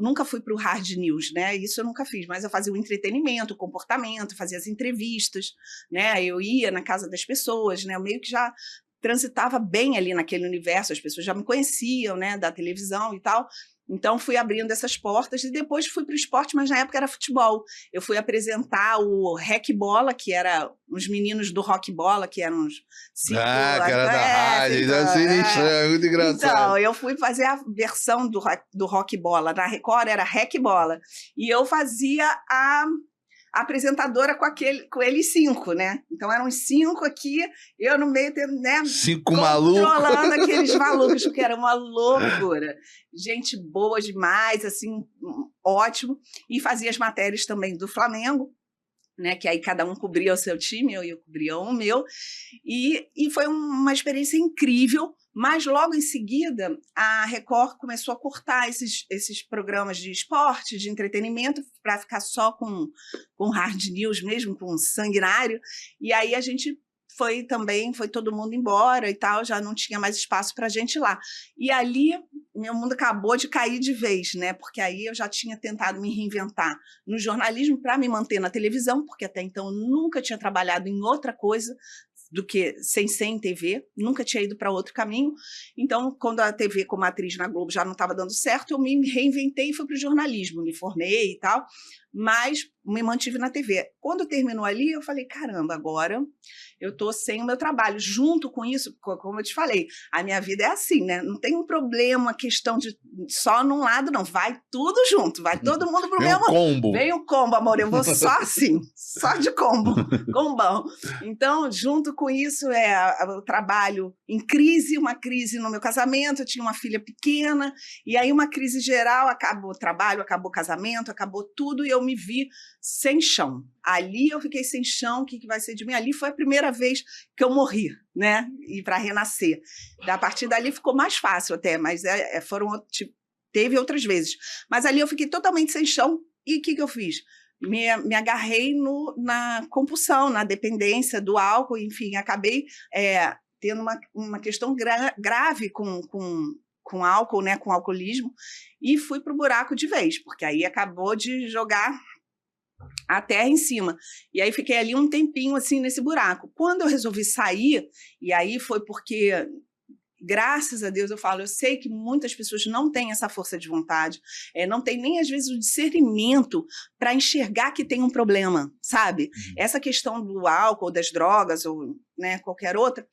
Speaker 2: Nunca fui para o hard news, né, isso eu nunca fiz, mas eu fazia o entretenimento, o comportamento, fazia as entrevistas, né, eu ia na casa das pessoas, né, eu meio que já transitava bem ali naquele universo, as pessoas já me conheciam, né, da televisão e tal. Então, fui abrindo essas portas e depois fui para o esporte, mas na época era futebol. Eu fui apresentar o Rec Bola, que era os meninos do Rock Bola, que eram uns 5...
Speaker 1: cara da rádio, é muito engraçado.
Speaker 2: Então, eu fui fazer a versão do Rock Bola. Na Record era Rec Bola. E eu fazia a apresentadora com eles 5, né? Então eram os 5 aqui, eu no meio, né?
Speaker 1: 5 malucos.
Speaker 2: Controlando aqueles malucos, porque era uma loucura. Gente boa demais, assim, ótimo. E fazia as matérias também do Flamengo, né? Que aí cada um cobria o seu time, eu cobria o meu. E foi uma experiência incrível. Mas logo em seguida, a Record começou a cortar esses programas de esporte, de entretenimento, para ficar só com hard news mesmo, com sanguinário. E aí a gente foi todo mundo embora e tal, já não tinha mais espaço para a gente lá. E ali, meu mundo acabou de cair de vez, né? Porque aí eu já tinha tentado me reinventar no jornalismo para me manter na televisão, porque até então eu nunca tinha trabalhado em outra coisa do que sem ser em TV, nunca tinha ido para outro caminho. Então, quando a TV como atriz na Globo já não estava dando certo, eu me reinventei e fui para o jornalismo, me formei e tal, mas me mantive na TV. Quando terminou ali, eu falei, caramba, agora eu estou sem o meu trabalho. Junto com isso, como eu te falei, a minha vida é assim, né? Não tem um problema, questão de só num lado, não. Vai tudo junto, vai todo mundo pro mesmo...
Speaker 1: combo.
Speaker 2: Vem o combo, amor. Eu vou só assim, só de combo, combão. Então, junto com isso, o trabalho em crise, uma crise no meu casamento, eu tinha uma filha pequena, e aí uma crise geral, acabou o trabalho, acabou o casamento, acabou tudo, e eu me vi sem chão. Ali eu fiquei sem chão, o que vai ser de mim? Ali foi a primeira vez que eu morri, né? E para renascer. A partir dali ficou mais fácil até, mas teve outras vezes. Mas ali eu fiquei totalmente sem chão, e o que eu fiz? Me agarrei na compulsão, na dependência do álcool, enfim, acabei tendo uma questão grave com álcool, né, com alcoolismo, e fui para o buraco de vez, porque aí acabou de jogar a terra em cima. E aí fiquei ali um tempinho assim nesse buraco. Quando eu resolvi sair, e aí foi porque, graças a Deus, eu sei que muitas pessoas não têm essa força de vontade, não tem nem às vezes o discernimento para enxergar que tem um problema, sabe? Essa questão do álcool, das drogas, ou, né, qualquer outra,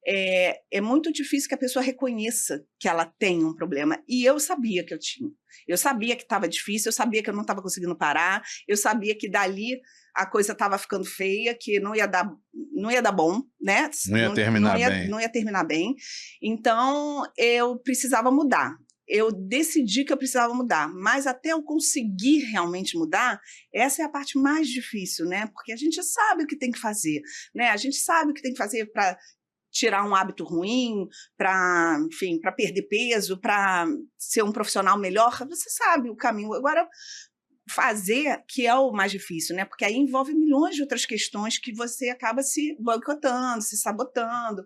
Speaker 2: é muito difícil que a pessoa reconheça que ela tem um problema. E eu sabia que eu tinha. Eu sabia que estava difícil, eu sabia que eu não estava conseguindo parar, eu sabia que dali a coisa estava ficando feia, que não ia dar bom, né?
Speaker 1: Não ia terminar bem.
Speaker 2: Não ia terminar bem. Então, eu precisava mudar. eu decidi que eu precisava mudar, mas até eu conseguir realmente mudar, essa é a parte mais difícil, né? Porque a gente sabe o que tem que fazer, né? A gente sabe o que tem que fazer para tirar um hábito ruim, para, enfim, para perder peso, para ser um profissional melhor. Você sabe o caminho. Agora, fazer que é o mais difícil, né? Porque aí envolve milhões de outras questões que você acaba se boicotando, se sabotando,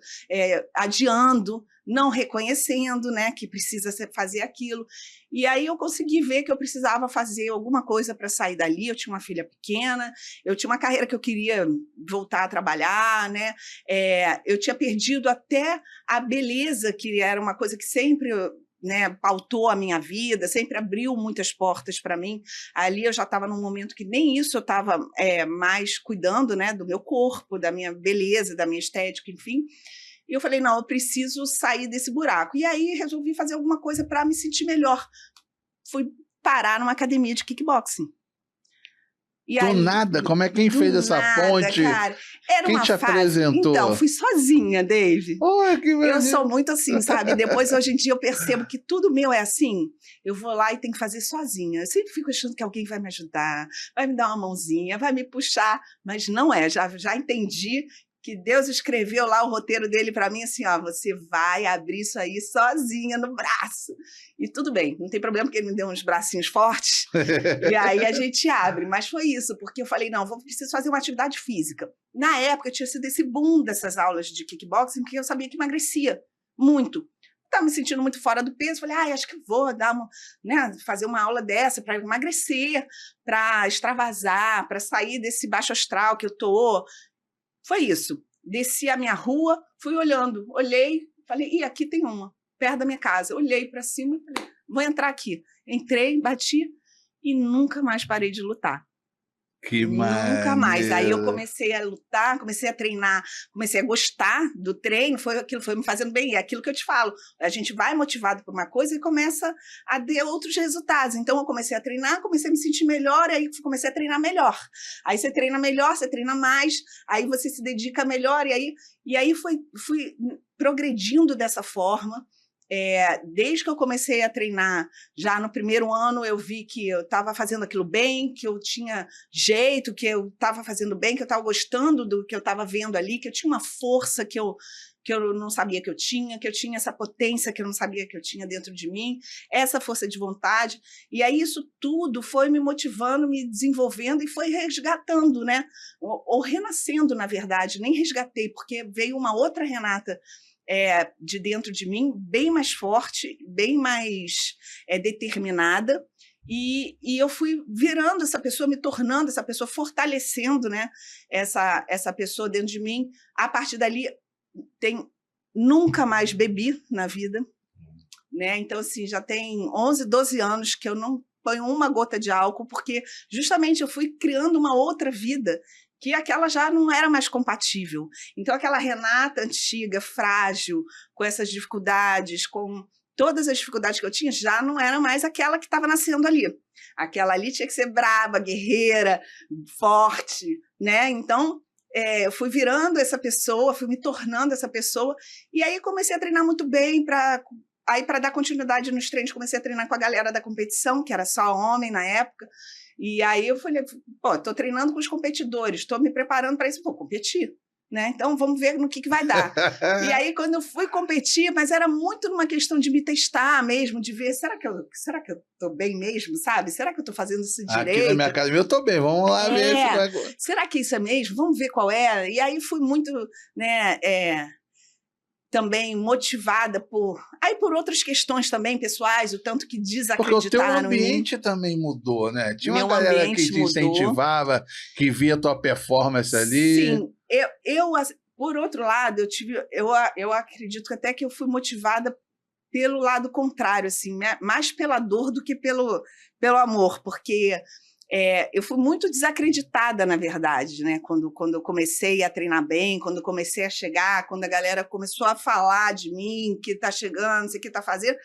Speaker 2: adiando, não reconhecendo, né, que precisa fazer aquilo. E aí eu consegui ver que eu precisava fazer alguma coisa para sair dali. Eu tinha uma filha pequena, eu tinha uma carreira que eu queria voltar a trabalhar, né? Eu tinha perdido até a beleza, que era uma coisa que sempre, né, pautou a minha vida, sempre abriu muitas portas para mim. Ali eu já estava num momento que nem isso eu estava mais cuidando, né, do meu corpo, da minha beleza, da minha estética, enfim. E eu falei, não, eu preciso sair desse buraco. E aí resolvi fazer alguma coisa para me sentir melhor. Fui parar numa academia de kickboxing. E
Speaker 1: do
Speaker 2: aí,
Speaker 1: nada? Como é quem fez essa ponte?
Speaker 2: cara, era
Speaker 1: Quem
Speaker 2: uma
Speaker 1: te
Speaker 2: fase.
Speaker 1: apresentou?
Speaker 2: Então, fui sozinha, Dave.
Speaker 1: Olha, que
Speaker 2: Eu sou muito assim, sabe? Depois, hoje em dia, eu percebo que tudo meu é assim. Eu vou lá e tenho que fazer sozinha. Eu sempre fico achando que alguém vai me ajudar, vai me dar uma mãozinha, vai me puxar, mas não é. Já entendi que Deus escreveu lá o roteiro dele para mim assim, ó, você vai abrir isso aí sozinha no braço. E tudo bem, não tem problema, porque ele me deu uns bracinhos fortes, e aí a gente abre. Mas foi isso, porque eu falei, não, preciso fazer uma atividade física. Na época, tinha sido esse boom dessas aulas de kickboxing, que eu sabia que emagrecia muito. Estava me sentindo muito fora do peso, falei, acho que vou dar fazer uma aula dessa para emagrecer, para extravasar, para sair desse baixo astral que eu tô. Foi isso. Desci a minha rua, fui olhando, olhei, falei, aqui tem uma, perto da minha casa. Olhei para cima e falei, vou entrar aqui. Entrei, bati e nunca mais parei de lutar.
Speaker 1: Que
Speaker 2: Nunca mais. Aí eu
Speaker 1: maneiro.
Speaker 2: comecei a lutar, comecei a treinar, comecei a gostar do treino, aquilo foi me fazendo bem. E é aquilo que eu te falo, a gente vai motivado por uma coisa e começa a ter outros resultados. Então eu comecei a treinar, comecei a me sentir melhor, aí comecei a treinar melhor. Aí você treina melhor, você treina mais, aí você se dedica melhor, e aí fui progredindo dessa forma. Desde que eu comecei a treinar, já no primeiro ano eu vi que eu estava fazendo aquilo bem, que eu tinha jeito, que eu estava fazendo bem, que eu estava gostando do que eu estava vendo ali, que eu tinha uma força que eu não sabia que eu tinha essa potência que eu não sabia que eu tinha dentro de mim, essa força de vontade. E aí isso tudo foi me motivando, me desenvolvendo e foi resgatando, né? Ou renascendo, na verdade. Nem resgatei, porque veio uma outra Renata de dentro de mim, bem mais forte, bem mais determinada, e eu fui virando essa pessoa, me tornando essa pessoa, fortalecendo, né, essa pessoa dentro de mim. A partir dali, nunca mais bebi na vida, né? Então, assim, já tem 11, 12 anos que eu não ponho uma gota de álcool, porque justamente eu fui criando uma outra vida, que aquela já não era mais compatível. Então, aquela Renata antiga, frágil, com essas dificuldades, com todas as dificuldades que eu tinha, já não era mais aquela que estava nascendo ali. Aquela ali tinha que ser brava, guerreira, forte, né? Então, eu fui virando essa pessoa, fui me tornando essa pessoa, e aí comecei a treinar muito bem. Aí, para dar continuidade nos treinos, comecei a treinar com a galera da competição, que era só homem na época. E aí eu falei, estou treinando com os competidores, estou me preparando para isso, competir, né? Então vamos ver no que vai dar. E aí quando eu fui competir, mas era muito numa questão de me testar mesmo, de ver, será que eu estou bem mesmo, sabe? Será que eu estou fazendo isso direito?
Speaker 1: Aqui na minha academia eu estou bem, vamos lá ver se vai...
Speaker 2: Será que isso é mesmo? Vamos ver qual é. E aí fui muito, né, também motivada por outras questões também pessoais, o tanto que desacreditaram.
Speaker 1: Porque o teu ambiente também mudou, né? Tinha uma galera que te incentivava, que via a tua performance ali.
Speaker 2: Sim, eu por outro lado, eu acredito que até que eu fui motivada pelo lado contrário, assim, mais pela dor do que pelo amor, porque eu fui muito desacreditada, na verdade, né? Quando eu comecei a treinar bem, quando eu comecei a chegar, quando a galera começou a falar de mim, que está chegando, não sei o que está fazendo,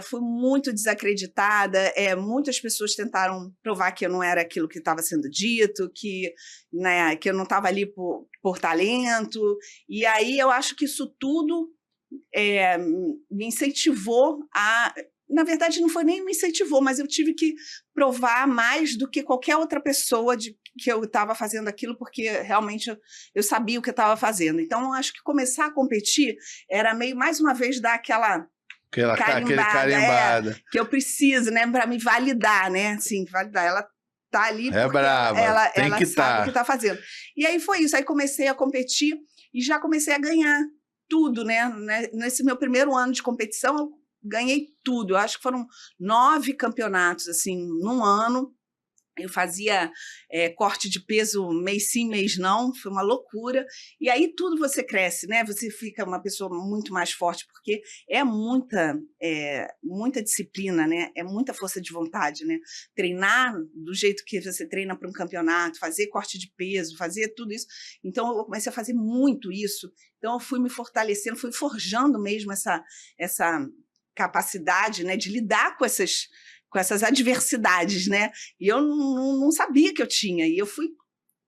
Speaker 2: fui muito desacreditada. Muitas pessoas tentaram provar que eu não era aquilo que estava sendo dito, que eu não estava ali por talento. E aí eu acho que isso tudo me incentivou a... Na verdade, não foi nem me incentivou, mas eu tive que provar mais do que qualquer outra pessoa que eu estava fazendo aquilo, porque realmente eu sabia o que eu estava fazendo. Então, acho que começar a competir era meio, mais uma vez, dar aquela
Speaker 1: Aquele carimbada.
Speaker 2: que eu preciso, né, para me validar, né? Assim, validar. Ela tá ali
Speaker 1: É
Speaker 2: porque
Speaker 1: brava,
Speaker 2: ela
Speaker 1: tem que
Speaker 2: sabe o que está fazendo. E aí foi isso. Aí comecei a competir e já comecei a ganhar tudo, né? Nesse meu primeiro ano de competição, eu ganhei tudo. Eu acho que foram 9 campeonatos, assim, num ano. Eu fazia corte de peso mês sim, mês não, foi uma loucura. E aí tudo você cresce, né? Você fica uma pessoa muito mais forte, porque é muita disciplina, né? É muita força de vontade, né? Treinar do jeito que você treina para um campeonato, fazer corte de peso, fazer tudo isso. Então, eu comecei a fazer muito isso. Então, eu fui me fortalecendo, fui forjando mesmo essa capacidade, né, de lidar com essas adversidades, né? E eu não sabia que eu tinha. E eu fui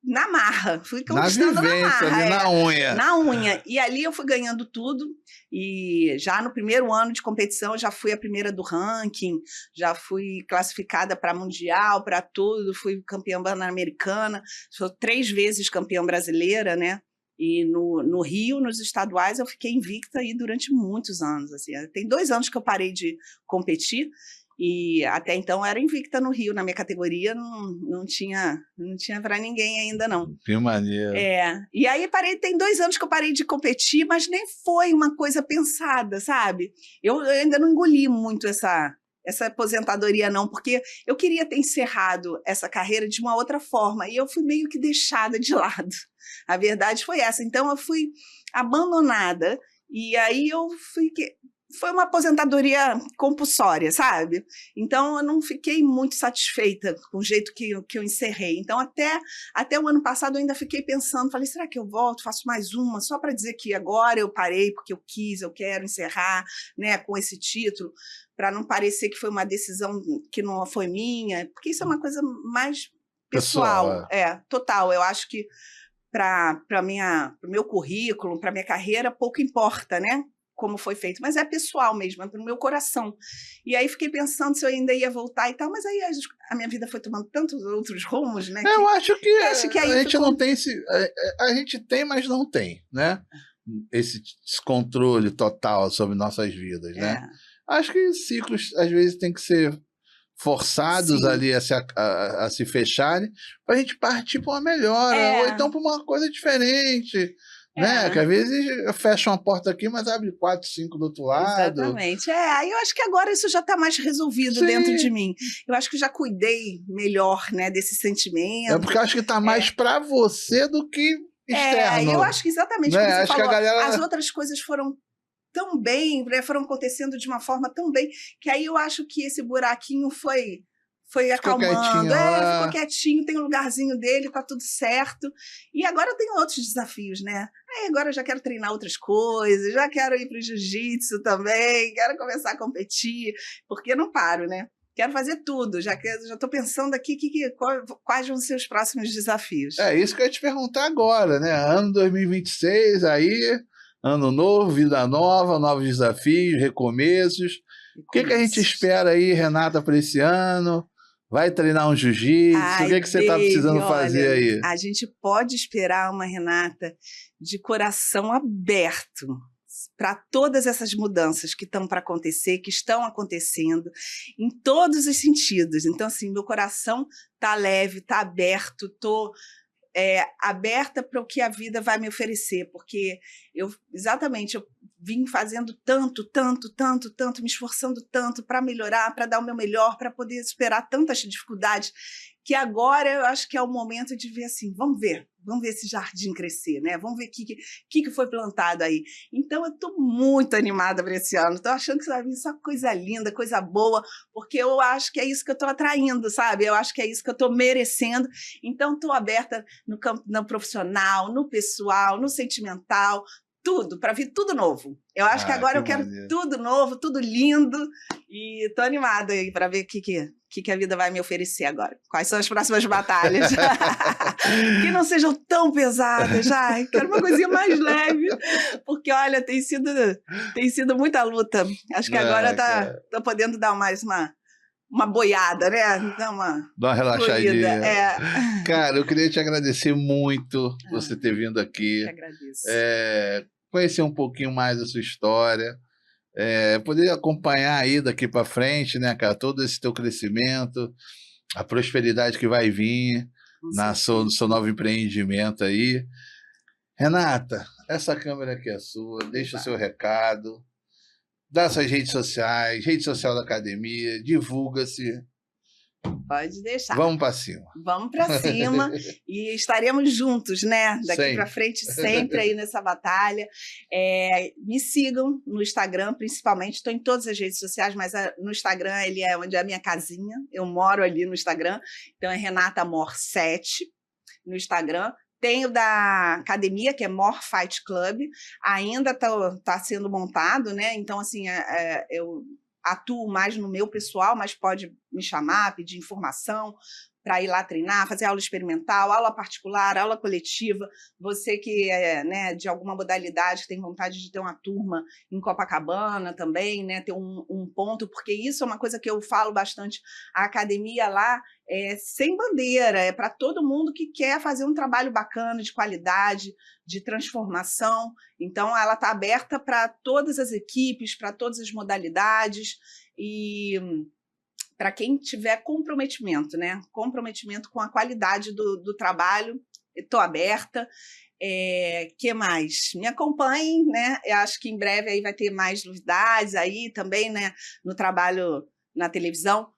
Speaker 2: na marra, fui conquistando
Speaker 1: na vivência,
Speaker 2: marra.
Speaker 1: Ali na unha.
Speaker 2: Na unha. E ali eu fui ganhando tudo. E já no primeiro ano de competição, já fui a primeira do ranking, já fui classificada para mundial, para tudo, fui campeã pan-americana, sou 3 vezes campeã brasileira, né? E no Rio, nos estaduais, eu fiquei invicta aí durante muitos anos. Assim. Tem 2 anos que eu parei de competir, e até então era invicta no Rio, na minha categoria, não tinha para ninguém ainda, não.
Speaker 1: Que maneiro.
Speaker 2: E aí tem 2 anos que eu parei de competir, mas nem foi uma coisa pensada, sabe? Eu ainda não engoli muito essa aposentadoria, não, porque eu queria ter encerrado essa carreira de uma outra forma, e eu fui meio que deixada de lado. A verdade foi essa. Então, eu fui abandonada, e aí foi uma aposentadoria compulsória, sabe? Então, eu não fiquei muito satisfeita com o jeito que eu encerrei. Então, até o ano passado, eu ainda fiquei pensando, falei, será que eu volto, faço mais uma, só para dizer que agora eu parei porque eu quis, eu quero encerrar, né, com esse título, para não parecer que foi uma decisão que não foi minha, porque isso é uma coisa mais pessoal. Total. Eu acho que para o meu currículo, para a minha carreira, pouco importa, né? Como foi feito, mas é pessoal mesmo, é para o meu coração. E aí fiquei pensando se eu ainda ia voltar e tal, mas aí a minha vida foi tomando tantos outros rumos, né?
Speaker 1: Eu acho que
Speaker 2: aí
Speaker 1: a gente não tem a gente tem, mas não tem, né? Esse descontrole total sobre nossas vidas, né? Acho que ciclos, às vezes, têm que ser forçados
Speaker 2: Sim.
Speaker 1: ali a se fecharem para a gente partir para uma melhora, ou então para uma coisa diferente, né? Que às vezes fecha uma porta aqui, mas abre 4, 5 do outro lado.
Speaker 2: Exatamente. Aí eu acho que agora isso já está mais resolvido dentro de mim. Eu acho que já cuidei melhor, né, desse sentimento.
Speaker 1: Porque eu acho que está mais para você do que externo.
Speaker 2: Eu acho que exatamente,
Speaker 1: né?
Speaker 2: como você
Speaker 1: acho
Speaker 2: falou,
Speaker 1: que a galera...
Speaker 2: as outras coisas foram tão bem, né, foram acontecendo de uma forma tão bem, que aí eu acho que esse buraquinho foi acalmando. Ficou quietinho, tem um lugarzinho dele, tá tudo certo. E agora eu tenho outros desafios, né? Aí agora eu já quero treinar outras coisas, já quero ir para o jiu-jitsu também, quero começar a competir, porque eu não paro, né? Quero fazer tudo, já estou pensando aqui quais vão ser os próximos desafios.
Speaker 1: É isso que eu ia te perguntar agora, né? Ano 2026, aí... Ano novo, vida nova, novos desafios, recomeços. O que a gente espera aí, Renata, para esse ano? Vai treinar um jiu-jitsu? O que você está precisando fazer aí?
Speaker 2: A gente pode esperar uma Renata de coração aberto para todas essas mudanças que estão para acontecer, que estão acontecendo, em todos os sentidos. Então, assim, meu coração está leve, está aberto, estou... aberta para o que a vida vai me oferecer, porque eu vim fazendo tanto, me esforçando tanto para melhorar, para dar o meu melhor, para poder superar tantas dificuldades, que agora eu acho que é o momento de ver assim, vamos ver esse jardim crescer, né? Vamos ver o que foi plantado aí. Então, eu estou muito animada para esse ano, estou achando que vai vir só coisa linda, coisa boa, porque eu acho que é isso que eu estou atraindo, sabe? Eu acho que é isso que eu estou merecendo. Então, estou aberta no campo, no profissional, no pessoal, no sentimental, tudo, para vir tudo novo. Eu acho que agora eu quero tudo novo, tudo lindo, e tô animada aí para ver o que a vida vai me oferecer agora. Quais são as próximas batalhas? Que não sejam tão pesadas, ai, quero uma coisinha mais leve, porque olha, tem sido muita luta. Acho que agora tô podendo dar mais uma boiada, né? Dá uma
Speaker 1: relaxadinha.
Speaker 2: É.
Speaker 1: Cara, eu queria te agradecer muito você ter vindo aqui.
Speaker 2: Eu agradeço.
Speaker 1: Conhecer um pouquinho mais da sua história. Poder acompanhar aí daqui para frente, né, cara, todo esse teu crescimento, a prosperidade que vai vir no seu novo empreendimento aí. Renata, essa câmera aqui é sua, deixa o seu recado. Dá suas redes sociais, rede social da academia, divulga-se.
Speaker 2: Pode deixar.
Speaker 1: Vamos para cima.
Speaker 2: Vamos para cima e estaremos juntos, né? Daqui para frente, sempre aí nessa batalha. Me sigam no Instagram, principalmente. Estou em todas as redes sociais, mas no Instagram ele é onde é a minha casinha. Eu moro ali no Instagram. Então é Renata Amor 7 no Instagram. Tenho da academia, que é More Fight Club, ainda está sendo montado, né? Então, assim, eu atuo mais no meu pessoal, mas pode me chamar, pedir informação para ir lá treinar, fazer aula experimental, aula particular, aula coletiva. Você que é, né, de alguma modalidade, que tem vontade de ter uma turma em Copacabana também, né, ter um ponto, porque isso é uma coisa que eu falo bastante. A academia lá é sem bandeira, é para todo mundo que quer fazer um trabalho bacana, de qualidade, de transformação. Então, ela está aberta para todas as equipes, para todas as modalidades e para quem tiver comprometimento, né? Comprometimento com a qualidade do trabalho, estou aberta. Que mais? Me acompanhem, né? Eu acho que em breve aí vai ter mais novidades aí também, né? No trabalho na televisão.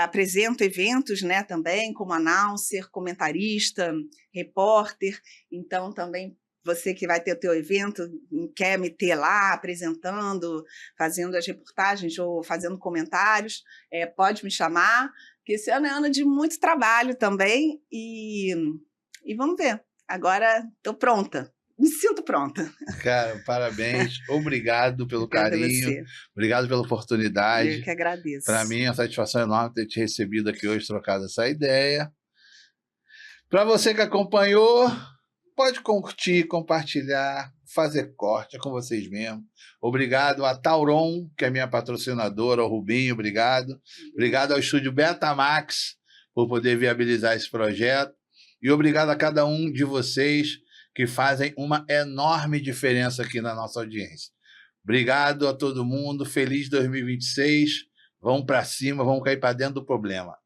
Speaker 2: Apresento eventos, né? Também como announcer, comentarista, repórter. Então, também você que vai ter o teu evento, quer me ter lá apresentando, fazendo as reportagens ou fazendo comentários, pode me chamar, porque esse ano é ano de muito trabalho também e vamos ver. Agora estou pronta, me sinto pronta.
Speaker 1: Cara, parabéns, obrigado pelo carinho, obrigado pela oportunidade.
Speaker 2: Eu que agradeço.
Speaker 1: Para mim é uma satisfação enorme ter te recebido aqui hoje, trocado essa ideia. Para você que acompanhou, pode curtir, compartilhar, fazer corte, é com vocês mesmo. Obrigado a Tauron, que é minha patrocinadora, ao Rubinho, obrigado. Obrigado ao estúdio Betamax por poder viabilizar esse projeto. E obrigado a cada um de vocês que fazem uma enorme diferença aqui na nossa audiência. Obrigado a todo mundo, feliz 2026. Vamos para cima, vamos cair para dentro do problema.